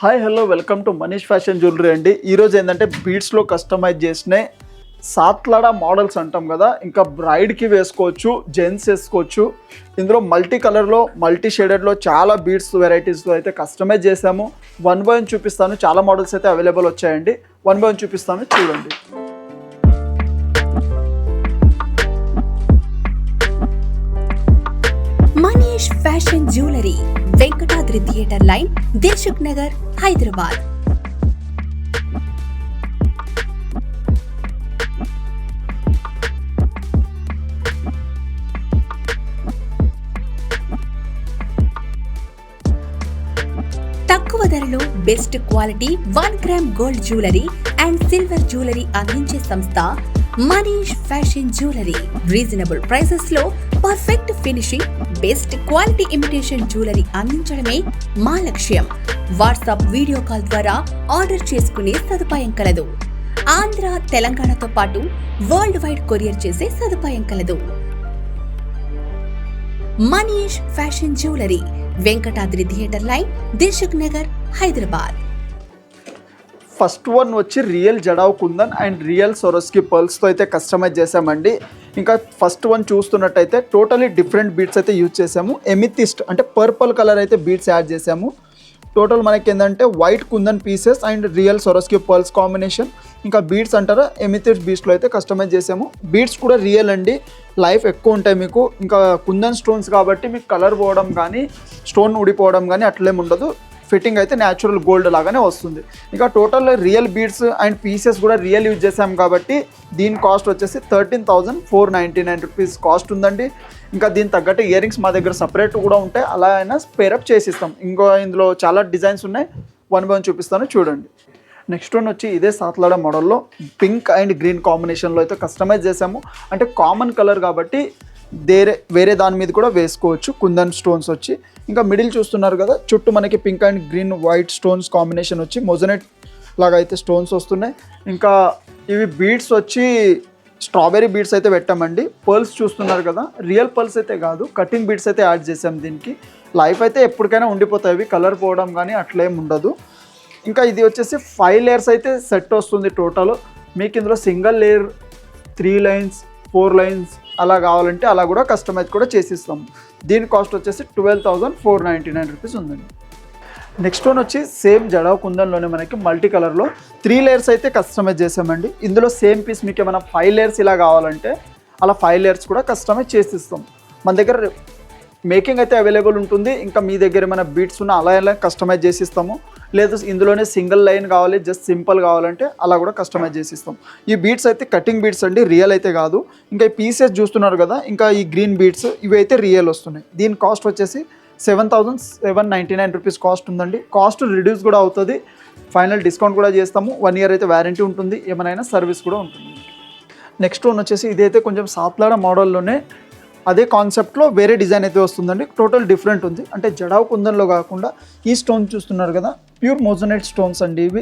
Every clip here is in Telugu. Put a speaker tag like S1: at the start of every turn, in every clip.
S1: Hi hello welcome to Manish fashion jewellery అండి. ఈరోజు ఏంటంటే బీడ్స్లో కస్టమైజ్ చేసిన సాత్లాడా మోడల్స్ అంటాం కదా, ఇంకా బ్రైడ్కి వేసుకోవచ్చు, జెంట్స్ వేసుకోవచ్చు. ఇందులో మల్టీ కలర్లో మల్టీ షేడెడ్లో చాలా బీడ్స్ వెరైటీస్లో అయితే కస్టమైజ్ చేసాము. వన్ బై వన్ చూపిస్తాను. చాలా మోడల్స్ అయితే అవైలబుల్ వచ్చాయండి. వన్ బై వన్ చూపిస్తాను, చూడండి.
S2: Manish fashion jewellery, Venkatadri theatre line, Dilsukh Nagar, Hyderabad. తక్కువ ధరలో best quality 1 gram gold jewellery and silver jewellery అందించే సంస్థ Manish fashion jewellery. Reasonable prices లో perfect finishing, best quality imitation jewellery అందించడమే మా లక్ష్యం. వాట్సాప్ వీడియో కాల్ ద్వారా ఆర్డర్ చేసుకునే సదుపాయం కలదు. ఆంధ్ర, తెలంగాణతో పాటు వరల్డ్ వైడ్ కొరియర్ చేసే సదుపాయం కలదు. Manish fashion jewellery, Venkatadri theatre line, Dilsukh Nagar, Hyderabad.
S1: First one వచ్చి real jadau kundan and real Swarovski పర్ల్స్తో అయితే కస్టమైజ్ చేసామండి. ఇంకా ఫస్ట్ వన్ చూస్తున్నట్టయితే టోటలీ డిఫరెంట్ బీడ్స్ అయితే యూజ్ చేసాము. ఎమితిస్ట్ అంటే పర్పుల్ కలర్ అయితే బీడ్స్ యాడ్ చేసాము. టోటల్ మనకి ఏంటంటే white kundan pieces and real Swarovski pearls combination. ఇంకా బీడ్స్ అంటారా, ఎమితిస్ట్ బీడ్స్లో అయితే కస్టమైజ్ చేసాము. బీడ్స్ కూడా రియల్ అండి, లైఫ్ ఎక్కువ ఉంటాయి మీకు. ఇంకా కుందన్ స్టోన్స్ కాబట్టి మీకు కలర్ పోవడం కానీ స్టోన్ ఊడిపోవడం కానీ అట్లేం ఉండదు. ఫిట్టింగ్ అయితే న్యాచురల్ గోల్డ్ లాగానే వస్తుంది. ఇంకా total real beads and pieces కూడా రియల్ యూజ్ చేసాం కాబట్టి దీని కాస్ట్ వచ్చేసి 13,499 రూపీస్ కాస్ట్ ఉందండి. ఇంకా దీని తగ్గట్టు ఇయర్ రింగ్స్ మా దగ్గర సపరేట్ కూడా ఉంటాయి, అలా అయినా పేరప్ చేసిస్తాం. ఇంకో ఇందులో చాలా డిజైన్స్ ఉన్నాయి, వన్ బై వన్ చూపిస్తాను, చూడండి. నెక్స్ట్ వన్ వచ్చి ఇదే సాత్లాడా మోడల్లో పింక్ అండ్ గ్రీన్ కాంబినేషన్లో అయితే కస్టమైజ్ చేసాము. అంటే కామన్ కలర్ కాబట్టి వేరే దాని మీద కూడా వేసుకోవచ్చు. కుందన్ స్టోన్స్ వచ్చి ఇంకా మిడిల్ చూస్తున్నారు కదా, చుట్టూ మనకి pink and green white stones combination వచ్చి మొజనెట్ లాగా అయితే స్టోన్స్ వస్తున్నాయి. ఇంకా ఇవి బీడ్స్ వచ్చి స్ట్రాబెరీ బీడ్స్ అయితే పెట్టామండి. పర్ల్స్ చూస్తున్నారు కదా, రియల్ పర్ల్స్ అయితే కాదు, కటింగ్ బీడ్స్ అయితే యాడ్ చేసాం. దీనికి లైఫ్ అయితే ఎప్పటికైనా ఉండిపోతాయి, ఇవి కలర్ పోవడం కానీ అట్లేం ఉండదు. ఇంకా ఇది వచ్చేసి 5 లేయర్స్ అయితే సెట్ వస్తుంది టోటల్. మీకు ఇందులో సింగిల్ లేయర్, 3 లైన్స్, 4 లైన్స్ అలా కావాలంటే అలా కూడా కస్టమైజ్ కూడా చేసిస్తాము. దీని కాస్ట్ వచ్చేసి 12,499 రూపీస్ ఉందండి. నెక్స్ట్ వన్ వచ్చి సేమ్ జడావ్ కుందన్లోనే మనకి మల్టీ కలర్లో 3 లేయర్స్ అయితే కస్టమైజ్ చేసామండి. ఇందులో సేమ్ పీస్ మీకు ఏమైనా 5 లేయర్స్ ఇలా కావాలంటే అలా 5 లేయర్స్ కూడా కస్టమైజ్ చేసిస్తాం. మన దగ్గర మేకింగ్ అయితే అవైలబుల్ ఉంటుంది. ఇంకా మీ దగ్గర ఏమైనా బీట్స్ ఉన్నా అలా ఎలా కస్టమైజ్ చేసిస్తాము. లేదు ఇందులోనే సింగిల్ లైన్ కావాలి, జస్ట్ సింపుల్ కావాలంటే అలా కూడా కస్టమైజ్ చేసిస్తాం. ఈ బీట్స్ అయితే కటింగ్ బీట్స్ అండి, రియల్ అయితే కాదు. ఇంకా ఈ పీసెస్ చూస్తున్నారు కదా, ఇంకా ఈ గ్రీన్ బీట్స్ ఇవి అయితే రియల్ వస్తున్నాయి. దీని కాస్ట్ వచ్చేసి 7,799 రూపీస్ కాస్ట్ ఉందండి. కాస్ట్ రిడ్యూస్ కూడా అవుతుంది, ఫైనల్ డిస్కౌంట్ కూడా చేస్తాము. 1 ఇయర్ అయితే వారంటీ ఉంటుంది, ఏమైనా సర్వీస్ కూడా ఉంటుంది. నెక్స్ట్ వన్ వచ్చేసి ఇదైతే కొంచెం సాత్లాడా మోడల్లోనే అదే కాన్సెప్ట్లో వేరే డిజైన్ అయితే వస్తుందండి. టోటల్ డిఫరెంట్ ఉంది. అంటే జడావ్ కుందన్లో కాకుండా ఈ స్టోన్ చూస్తున్నారు కదా, ప్యూర్ మోజనైట్ స్టోన్స్ అండి. ఇవి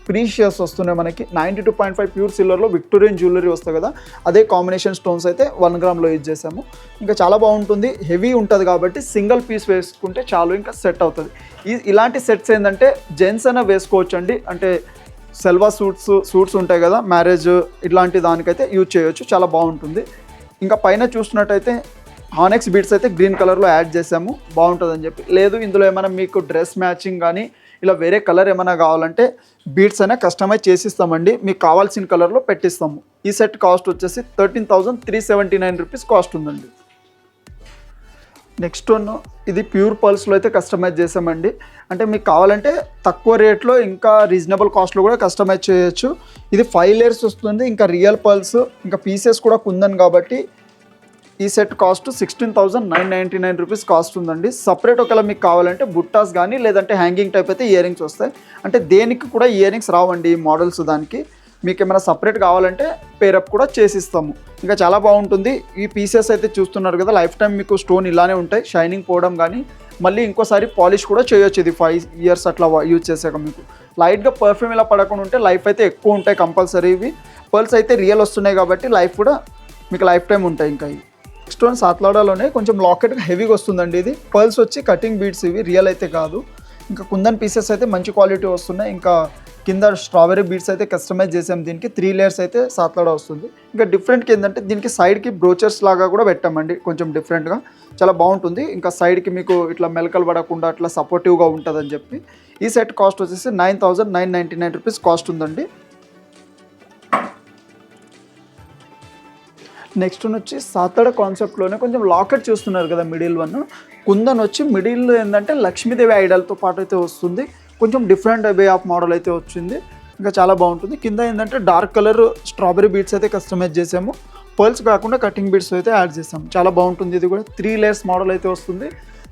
S1: ప్రీషియస్ వస్తున్నాయి మనకి. 92.5 ప్యూర్ సిల్వర్లో విక్టోరియన్ జ్యువెలరీ వస్తుంది కదా, అదే కాంబినేషన్ స్టోన్స్ అయితే 1 గ్రామ్లో యూజ్ చేసాము. ఇంకా చాలా బాగుంటుంది, హెవీ ఉంటుంది కాబట్టి సింగిల్ పీస్ వేసుకుంటే చాలు, ఇంకా సెట్ అవుతుంది. ఇలాంటి సెట్స్ ఏంటంటే జెంట్స్ అయినా వేసుకోవచ్చు అండి. అంటే సెల్వా సూట్స్ ఉంటాయి కదా, మ్యారేజ్ ఇట్లాంటి దానికైతే యూజ్ చేయొచ్చు, చాలా బాగుంటుంది. ఇంకా పైన చూస్తున్నట్టయితే హానెక్స్ బీడ్స్ అయితే గ్రీన్ కలర్లో యాడ్ చేసాము, బాగుంటుందని చెప్పి. లేదు ఇందులో ఏమైనా మీకు డ్రెస్ మ్యాచింగ్ కానీ ఇలా వేరే కలర్ ఏమైనా కావాలంటే బీడ్స్ అయినా కస్టమైజ్ చేసిస్తామండి, మీకు కావాల్సిన కలర్లో పెట్టిస్తాము. ఈ సెట్ కాస్ట్ వచ్చేసి 13,379 రూపీస్ కాస్ట్ ఉందండి. నెక్స్ట్ వన్ ఇది ప్యూర్ పర్ల్స్లో అయితే కస్టమైజ్ చేసామండి. అంటే మీకు కావాలంటే తక్కువ రేట్లో ఇంకా రీజనబుల్ కాస్ట్లో కూడా కస్టమైజ్ చేయొచ్చు. ఇది 5 లేయర్స్ వస్తుంది, ఇంకా రియల్ పర్ల్స్, ఇంకా పీసెస్ కూడా కుందన్ కాబట్టి ఈ సెట్ కాస్ట్ 16,999 రూపీస్ కాస్ట్ ఉందండి. సపరేట్ ఒకవేళ మీకు కావాలంటే బుట్టాస్ కానీ లేదంటే హ్యాంగింగ్ టైప్ అయితే ఇయర్ రింగ్స్ వస్తాయి. అంటే దేనికి కూడా ఇయర్ రింగ్స్ రావండి ఈ మోడల్స్. దానికి మీకు ఏమైనా సపరేట్ కావాలంటే పేరప్ కూడా చేసిస్తాము. ఇంకా చాలా బాగుంటుంది. ఈ పీసెస్ అయితే చూస్తున్నారు కదా, లైఫ్ టైం మీకు స్టోన్ ఇలానే ఉంటాయి, షైనింగ్ పోవడం కానీ మళ్ళీ ఇంకోసారి పాలిష్ కూడా చేయొచ్చు. ఇది 5 ఇయర్స్ అట్లా యూజ్ చేసాక మీకు లైట్గా పర్ఫ్యూమ్ ఇలా పడకుండా ఉంటే లైఫ్ అయితే ఎక్కువ ఉంటాయి కంపల్సరీ. ఇవి పర్ల్స్ అయితే రియల్ వస్తున్నాయి కాబట్టి లైఫ్ కూడా మీకు లైఫ్ టైం ఉంటాయి. ఇంకా ఇవి నెక్స్ట్ వన్ సాత్లాడాలోనే కొంచెం లాకెట్ హెవీగా వస్తుందండి. ఇది పర్ల్స్ వచ్చి కటింగ్ బీడ్స్, ఇవి రియల్ అయితే కాదు. ఇంకా కుందన్ పీసెస్ అయితే మంచి క్వాలిటీ వస్తున్నాయి. ఇంకా కింద స్ట్రాబెరీ బీడ్స్ అయితే కస్టమైజ్ చేసాం. దీనికి 3 లేయర్స్ అయితే సాత్లాడ వస్తుంది. ఇంకా డిఫరెంట్గా ఏంటంటే దీనికి సైడ్కి బ్రోచర్స్ లాగా కూడా పెట్టామండి, కొంచెం డిఫరెంట్గా చాలా బాగుంటుంది. ఇంకా సైడ్కి మీకు ఇట్లా మెలకలు పడకుండా అట్లా సపోర్టివ్గా ఉంటుందని చెప్పి ఈ సెట్ కాస్ట్ వచ్చేసి 9,999 రూపీస్ కాస్ట్ ఉందండి. నెక్స్ట్ వచ్చి సాతడ కాన్సెప్ట్లోనే కొంచెం లాకెట్ చూస్తున్నారు కదా, మిడిల్ వన్ కుందన్ వచ్చి మిడిల్ ఏంటంటే లక్ష్మీదేవి ఐడల్తో పాటు అయితే వస్తుంది. కొంచెం డిఫరెంట్ వే ఆఫ్ మోడల్ అయితే వచ్చింది. ఇంకా చాలా బాగుంటుంది. కింద ఏంటంటే డార్క్ కలర్ స్ట్రాబెరీ బీడ్స్ అయితే కస్టమైజ్ చేసాము. పర్ల్స్ కాకుండా కటింగ్ బీడ్స్ అయితే యాడ్ చేసాము. చాలా బాగుంటుంది. ఇది కూడా 3 లేయర్స్ మోడల్ అయితే వస్తుంది.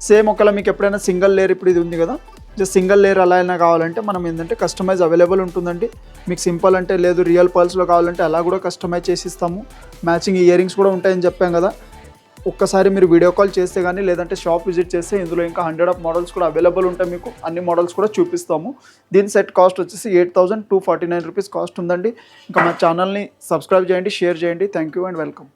S1: సేమ్ ఒకవేళ మీకు ఎప్పుడైనా సింగిల్ లేయర్, ఇప్పుడు ఇది ఉంది కదా, జస్ట్ సింగిల్ లేయర్ అలా అయినా కావాలంటే మనం ఏంటంటే కస్టమైజ్ అవైలబుల్ ఉంటుందండి. మీకు సింపుల్ అంటే లేదు రియల్ పర్ల్స్లో కావాలంటే అలా కూడా కస్టమైజ్ చేసిస్తాము. మ్యాచింగ్ ఇయర్ రింగ్స్ కూడా ఉంటాయని చెప్పాం కదా. ఒక్కసారి మీరు వీడియో కాల్ చేస్తే కానీ లేదంటే షాప్ విజిట్ చేస్తే ఇందులో ఇంకా 100 ఆఫ్ మోడల్స్ కూడా అవైలబుల్ ఉంటాయి. మీకు అన్ని మోడల్స్ కూడా చూపిస్తాము. దీని సెట్ కాస్ట్ వచ్చేసి 8,249 రూపీస్ కాస్ట్ ఉందండి. ఇంకా మా ఛానల్ని సబ్స్క్రైబ్ చేయండి, షేర్ చేయండి. Thank you and welcome.